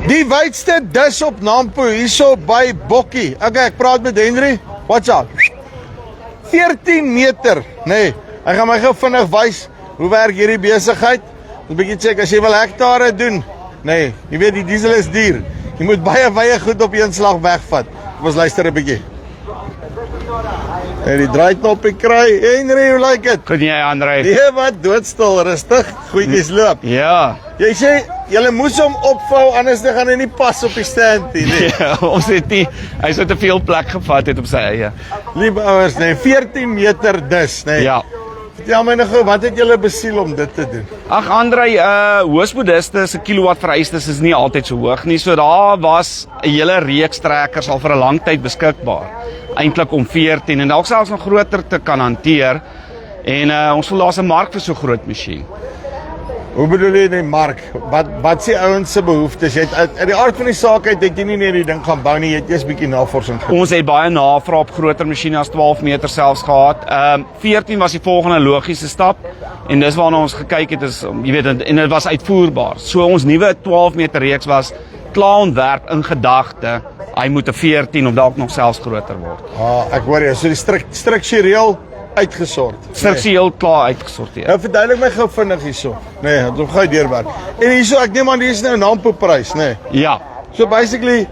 Die wydste dis op Nampo, hierso by Bokkie. Okay, ek praat met Henry. Watch out. 14 meter, nee. Hy gaan my gou vinnig wys hoe werk hierdie besigheid. Ons 'n bietjie check as jy wil hektare doen. Nee, jy weet die diesel is duur. Jy moet baie goed op een slag wegvat. Kom ons luister 'n bietjie. En die draaiknoppie kry. Henry, hoe like it? Goed jy, André? Nee, wat doodstil, rustig. Goedjies loop. Ja. Jy sê julle moes hom opvou anders dan gaan hy nie pas op die stand nie. Nee. Ja, ons het nie, hy sou te veel plek gevat het op sy eie. Liewe ouers, nee, 14 meter dus, nee. Ja. Vertel my nog, wat het julle besiel om dit te doen? Ag André, hoogspodiste se kilowatt vereistes is nie altyd so hoog nie. So daar was 'n hele reeks trekkers al vir 'n lang tyd beskikbaar. Eintlik om 14 en dalk selfs nog groter te kan hanteer. En ons voel daar's 'n mark vir so groot masjien. Hoe bedoel jy die mark? Wat sê ouens se behoeftes? Jy het uit die aard van die saak uit het jy nie net die ding gaan bou nie, jy het eers bietjie navorsing gedoen. Ons het baie navraag op groter masjiene as 12 meter selfs gehad. 14 was die volgende logiese stap en dis waarna ons gekyk het is, jy weet, en dit was uitvoerbaar. So ons nuwe 12 meter reeks was klaar ontwerp in gedagte. Hy moet 'n 14 of dalk nog selfs groter word. Ek hoor jy, so die struktureel uitgesort. Struktureel klaar uitgesorteer. Nou verduidelik my gou vinnig hierso. Nee, dan gaan jy deurwerk. En hierso, ek neem aan hier is nou 'n Nampo prys, nee. Ja. So basically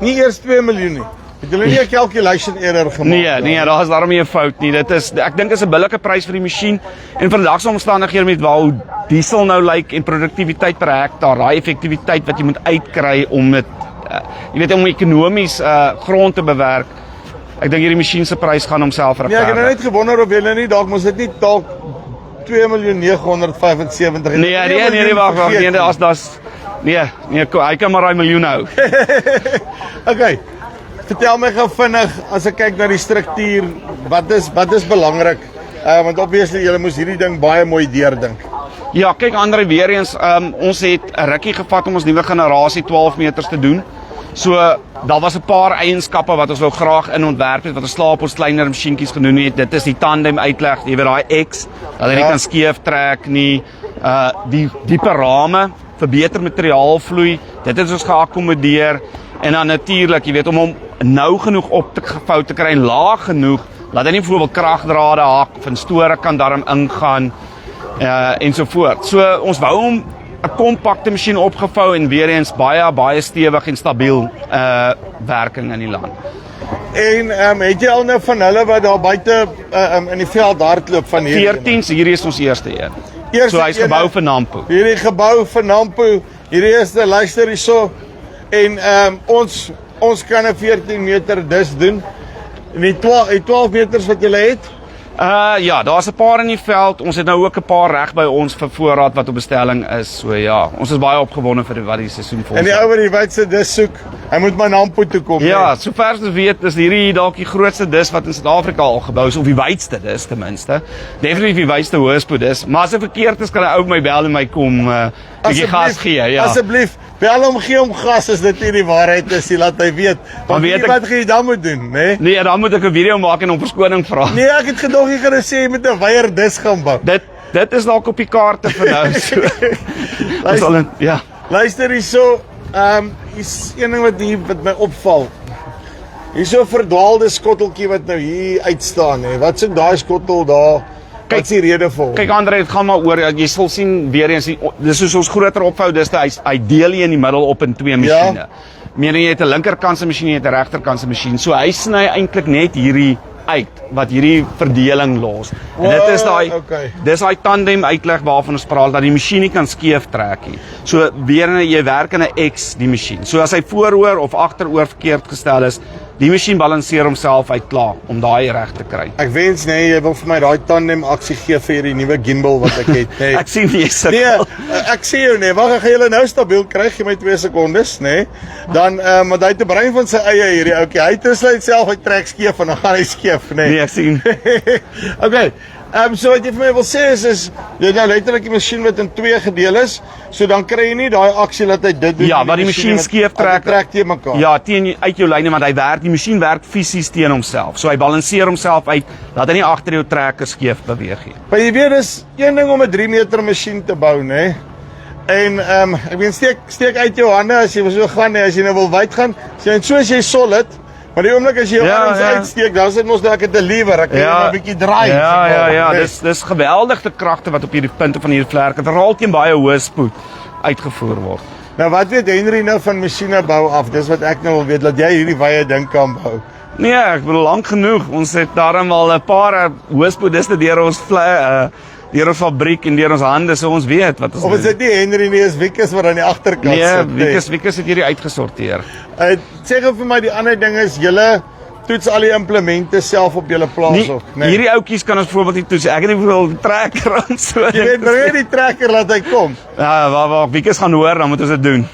nie eers 2 miljoen nie. Het julle nie 'n calculation error gemaak? Nee, daar is daarom nie 'n fout nie. Dit is ek dink is 'n billike prys vir die masjien en vandag se omstandighede met hoe diesel nou lyk en produktiwiteit per hektaar, daai effektiwiteit wat jy moet uitkry om dit jy weet om ekonomies grond te bewerk. Ek dink hierdie masjien se prys gaan homself regverdig. Nee, ek het nou net gewonder of julle nie dalk mos dit nie dalk 2.975.000. Nee, wag. Nee, hy kan maar daai miljoen hou. Okay. Vertel my gou vinnig as ek kyk na die struktuur, wat is belangrik? Want obviously julle moes hierdie ding baie mooi deurdink. Ja, kyk André, weer eens, ons het 'n rukkie gevat om ons nuwe generasie 12 meters te doen. So daar was 'n paar eienskappe wat ons wou graag in ontwerp het wat ons slaap ons kleiner masjienkies genoem het. Dit is die tandem uitleg, jy weet daai X, dat hy nie kan skeef trek nie. Die diepe rame, verbeter materiaalvloei, dit het ons geakkommodeer. En dan natuurlik, jy weet, om hom nou genoeg op te gevou te kry en laag genoeg laat hy nie byvoorbeeld kragdrade hak of 'n store kan daarin ingaan en so voort. So ons wou hom 'n kompakte masjien opgevou en weer eens baie stewig en stabiel werking in die land. En het jy al nou van hulle wat daar buite in die veld hardloop van hierdie 14, so hierdie is ons eerste een. So hy's gebou vir Nampo. Hierdie gebou vir Nampo. Hierdie eerste luister hierso. En ons kan 'n 14 meter dus doen. En die 12 meters wat jy het? Ja, daar's 'n paar in die veld. Ons het nou ook 'n paar reg by ons vir voorraad wat op bestelling is. So ja, ons is baie opgewonde vir wat die seisoen volg. En die ou wat die wydste dis soek, hy moet maar Nampo toe kom. Ja, sover as ons weet is hierdie dalk die grootste dis wat in Suid-Afrika al gebou is, of die wydste dis ten minste. Definitief die wydste hoogspodis. Maar as dit verkeerd is, kan 'n ou my bel en my kom bietjie gas gee, ja. Asseblief, bel hom, gee hom gas as dit nie die waarheid is, laat hy weet. Want weet wat jy dan moet doen, né? Nee, dan moet ek 'n video maak en om verskoning vra. Nee, ek het gedog jy gaan sê jy moet 'n weier dis gaan bou. Dit is dalk op die kaarte vir nou. So. Ja. Luister hierso, is een ding wat my opval. Hierso 'n verdwaalde skotteltjie wat nou hier uitstaan, hè. Wat soek daai skottel daar? Wat is die rede vir hom? Kyk André, dit gaan maar oor, jy sal sien weer eens, dis soos ons groter opvou, dis hy deel jy in die middel op in 2 masjiene. Ja. Meaning jy het 'n linkerkantse masjien, jy het 'n regterkantse masjien. So hy sny eintlik net hierdie uit wat hierdie verdeling los. En dit is dis daai tandem uitleg waarvan ons praat dat die masjien nie kan skeef trek nie. So weer jy werk in 'n X die masjien. So as hy vooroor of agteroor verkeerd gestel is, die masjien balanseer homself uit klaar om daai reg te kry. Ek wens jy wil vir my daai tandem aksie gee vir hierdie nuwe gimbal wat ek het. Nee. Ek sien nie sukkel. Nee, ek sê jou wag, ek gaan julle nou stabiel kry, gee my 2 sekondes, nê. Dan maar hy het 'n brein van sy eie hierdie ouetjie. Hy tussen self hy trek skeef en dan gaan hy skeef, nê. Nee, ek sien. Okay. So wat jy vir my wil sê is jy nou letterlik die masjien wat in 2 gedeel is, so dan kry jy nie daai aksie dat hy dit doen. Ja, wat die masjien skeef trek teen mekaar. Ja, uit jou lyne, want die masjien werk fisies teen homself. So hy balanseer homself uit dat hy nie agter jou trekker skeef beweeg nie. Maar jy weet dis een ding om 'n 3 meter masjien te bou, nê. En ek meen steek uit jou hande as jy so gaan, as jy nou wil wyd gaan. Soos jy solid, maar die oomblik as jy jou arms uitsteek, dan sit mos dalk 'n lever, ek kan jy 'n bietjie draai. Ja, dis geweldige kragte wat op hierdie punte van hierdie vlerke, dit raal teen baie hoë spoed uitgevoer word. Nou wat weet Henry nou van masjienebou af? Dis wat ek nou wil weet, dat jy hierdie wye ding kan bou. Nee, ek bedoel lank genoeg. Ons het daarom al 'n paar hoëspoediste deur ons fabriek en deur ons hande, so ons weet wat ons Of is dit nie Henry nie, is Wikus wat aan die agterkant sit? Nee, Wikus het hierdie uitgesorteer. Sê gou vir my, die ander ding is, julle toets al die implemente self op julle plaas of? Hierdie ouetjies kan ons byvoorbeeld nie toets. Ek het nie veel trekker en so. Jy weet, bring jy die trekker laat hy kom? Ja, waar Wikus gaan hoor, dan moet ons dit doen.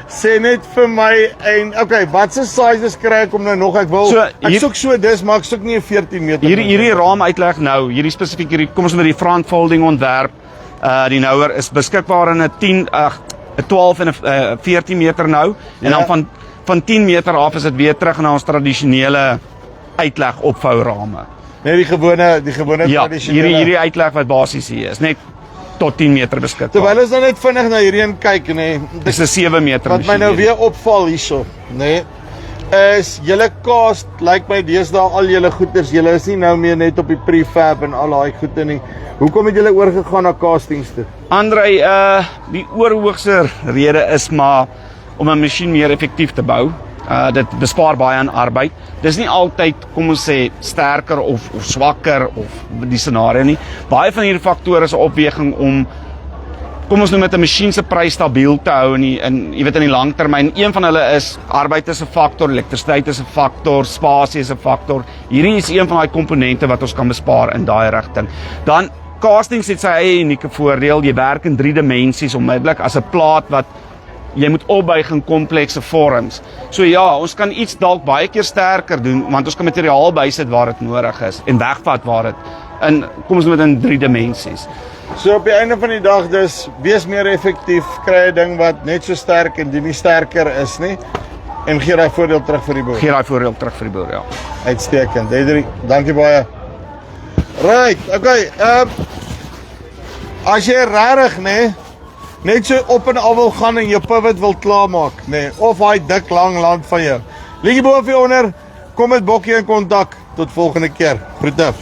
Sê net vir my, en okay, wat se sizes kry ek om nou nog, ek soek so dis, maar ek soek nie 'n 14 meter. Hierdie raam uitleg nou, hierdie spesifiek hierdie, kom ons met die front folding ontwerp, die nouer is beskikbaar in 'n 12 en 'n 14 meter nou, en dan van 10 meter af is dit weer terug na ons tradisionele uitleg opvourame. Nee, die gewone tradisionele. Hierdie uitleg wat basies hier is, net tot 10 meter beskikbaar. Terwyl ons nou net vinnig na hierdie een kyk, nee. Dis 'n 7 meter wat my nou weer opval hierso, nee, is julle cast, lyk my deesdae al julle goeders, julle is nie nou meer net op die prefab en al daai goede nie. Hoekom het julle oorgegaan na castings toe? Andrei, die oorhoogste rede is maar om 'n masjien meer effektief te bou. Dit bespaar baie aan arbeid. Dis nie altyd, kom ons sê, sterker of swakker of die scenario nie. Baie van hierdie faktore is 'n opweging om, kom ons noem dit 'n masjien se prys stabiel te hou in jy weet in die langtermyn. Een van hulle is arbeid is 'n faktor, elektrisiteit is 'n faktor, spasie is 'n faktor. Hierdie is een van daai komponente wat ons kan bespaar in daai rigting. Dan castings het sy eie unieke voordeel. Jy werk in 3 dimensies onmiddellik as 'n plaat wat jy moet opbuig in komplekse vorms. So ja, ons kan iets dalk baie keer sterker doen, want ons kan materiaal bysit waar dit nodig is en wegvat waar dit kom ons noem dit in 3 dimensies. So op die einde van die dag dus, wees meer effektief, kry 'n ding wat net so sterk en die nie sterker is nie, en gee daai voordeel terug vir die boer. Gee daai voordeel terug vir die boer, ja. Uitstekend. Henry, dankie baie. Right, okay, as jy regtig, nee, net so op en af wil gaan en jou pivot wil klaarmaak, nee, of daai dik lang land van jou. Liedjie bo of onder, kom met Bokkie in kontak. Tot volgende keer. Groete.